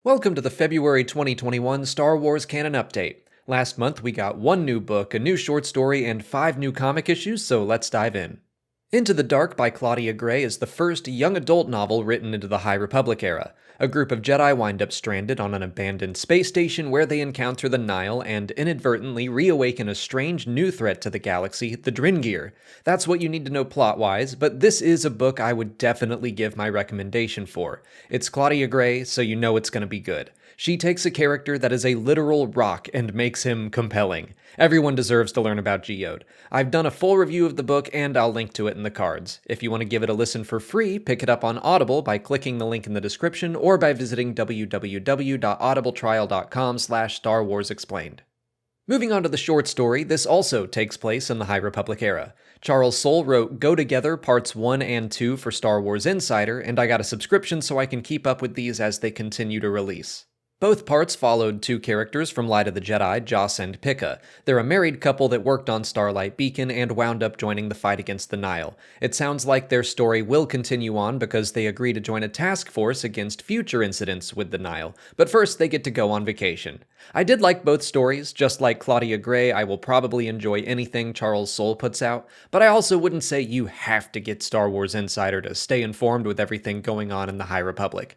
Welcome to the February 2021 Star Wars Canon Update. Last month we got one new book, a new short story, and 5 new comic issues, so let's dive in. Into the Dark by Claudia Gray is the first young adult novel written into the High Republic era. A group of Jedi wind up stranded on an abandoned space station where they encounter the Nihil and inadvertently reawaken a strange new threat to the galaxy, the Dringir. That's what you need to know plot-wise, but this is a book I would definitely give my recommendation for. It's Claudia Gray, so you know it's gonna be good. She takes a character that is a literal rock and makes him compelling. Everyone deserves to learn about Geode. I've done a full review of the book and I'll link to it in the cards. If you want to give it a listen for free, pick it up on Audible by clicking the link in the description or by visiting www.audibletrial.com/Star Wars Explained. Moving on to the short story, this also takes place in the High Republic era. Charles Soule wrote Go Together Parts 1 and 2 for Star Wars Insider, and I got a subscription so I can keep up with these as they continue to release. Both parts followed 2 characters from Light of the Jedi, Joss and Pika. They're a married couple that worked on Starlight Beacon and wound up joining the fight against the Nihil. It sounds like their story will continue on because they agree to join a task force against future incidents with the Nihil, but first they get to go on vacation. I did like both stories. Just like Claudia Gray, I will probably enjoy anything Charles Soule puts out, but I also wouldn't say you have to get Star Wars Insider to stay informed with everything going on in the High Republic.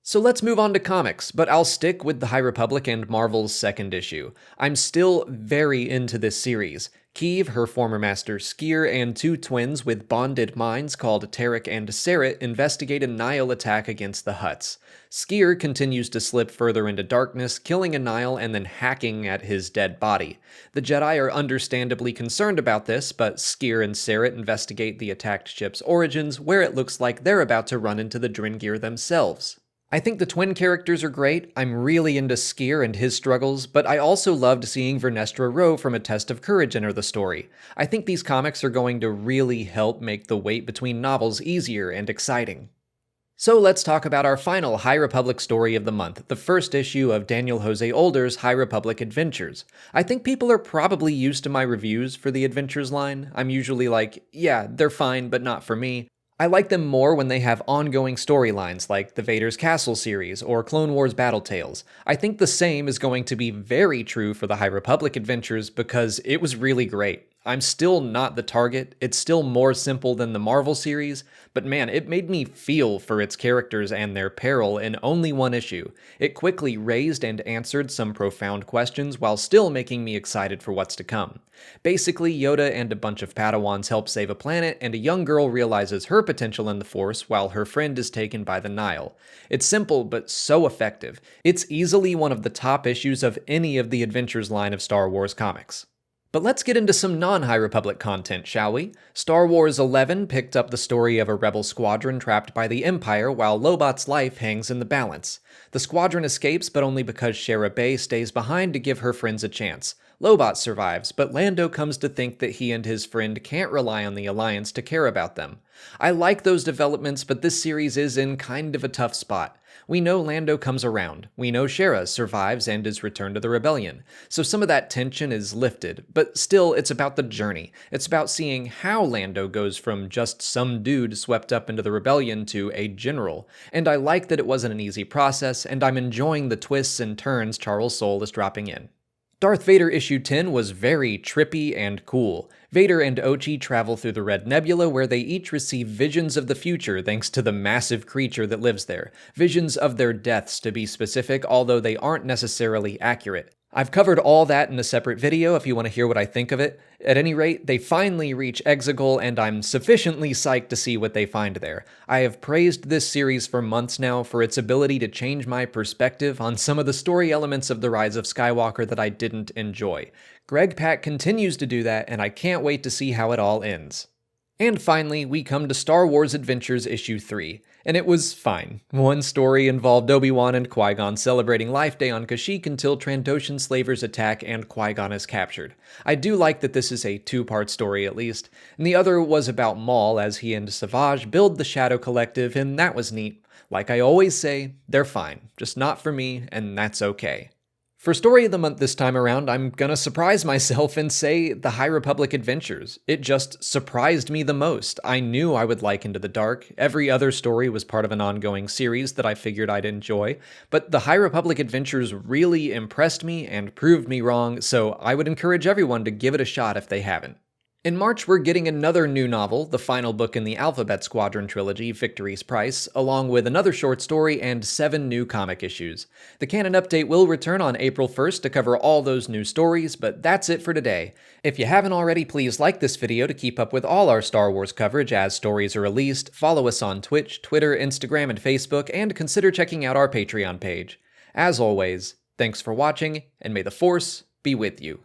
So let's move on to comics, but I'll stick with the High Republic and Marvel's second issue. I'm still very into this series. Keeve, her former master Skier, and 2 twins with bonded minds called Tarek and Saret investigate a Nihil attack against the Hutts. Skier continues to slip further into darkness, killing a Nihil and then hacking at his dead body. The Jedi are understandably concerned about this, but Skier and Saret investigate the attacked ship's origins, where it looks like they're about to run into the Dringir themselves. I think the twin characters are great. I'm really into Skier and his struggles, but I also loved seeing Vernestra Rwoh from A Test of Courage enter the story. I think these comics are going to really help make the wait between novels easier and exciting. So let's talk about our final High Republic story of the month, the first issue of Daniel Jose Older's High Republic Adventures. I think people are probably used to my reviews for the Adventures line. I'm usually like, yeah, they're fine, but not for me. I like them more when they have ongoing storylines like the Vader's Castle series or Clone Wars Battle Tales. I think the same is going to be very true for the High Republic Adventures because it was really great. I'm still not the target, it's still more simple than the Marvel series, but man, it made me feel for its characters and their peril in only one issue. It quickly raised and answered some profound questions while still making me excited for what's to come. Basically, Yoda and a bunch of Padawans help save a planet, and a young girl realizes her potential in the Force while her friend is taken by the Nihil. It's simple, but so effective. It's easily one of the top issues of any of the Adventures line of Star Wars comics. But let's get into some non-High Republic content, shall we? Star Wars 11 picked up the story of a rebel squadron trapped by the Empire while Lobot's life hangs in the balance. The squadron escapes, but only because Shara Bey stays behind to give her friends a chance. Lobot survives, but Lando comes to think that he and his friend can't rely on the Alliance to care about them. I like those developments, but this series is in kind of a tough spot. We know Lando comes around. We know Shara survives and is returned to the rebellion. So some of that tension is lifted, but still it's about the journey. It's about seeing how Lando goes from just some dude swept up into the rebellion to a general. And I like that it wasn't an easy process, and I'm enjoying the twists and turns Charles Soule is dropping in. Darth Vader issue 10 was very trippy and cool. Vader and Ochi travel through the Red Nebula where they each receive visions of the future thanks to the massive creature that lives there. Visions of their deaths to be specific, although they aren't necessarily accurate. I've covered all that in a separate video if you want to hear what I think of it. At any rate, they finally reach Exegol, and I'm sufficiently psyched to see what they find there. I have praised this series for months now for its ability to change my perspective on some of the story elements of The Rise of Skywalker that I didn't enjoy. Greg Pak continues to do that, and I can't wait to see how it all ends. And finally, we come to Star Wars Adventures issue 3, and it was fine. One story involved Obi-Wan and Qui-Gon celebrating Life Day on Kashyyyk until Trandoshan slavers attack and Qui-Gon is captured. I do like that this is a 2-part story at least, and the other was about Maul as he and Savage build the Shadow Collective, and that was neat. Like I always say, they're fine, just not for me, and that's okay. For Story of the Month this time around, I'm gonna surprise myself and say The High Republic Adventures. It just surprised me the most. I knew I would like Into the Dark. Every other story was part of an ongoing series that I figured I'd enjoy, but The High Republic Adventures really impressed me and proved me wrong, so I would encourage everyone to give it a shot if they haven't. In March, we're getting another new novel, the final book in the Alphabet Squadron trilogy, Victory's Price, along with another short story and 7 new comic issues. The Canon update will return on April 1st to cover all those new stories, but that's it for today. If you haven't already, please like this video to keep up with all our Star Wars coverage as stories are released, follow us on Twitch, Twitter, Instagram, and Facebook, and consider checking out our Patreon page. As always, thanks for watching, and may the Force be with you.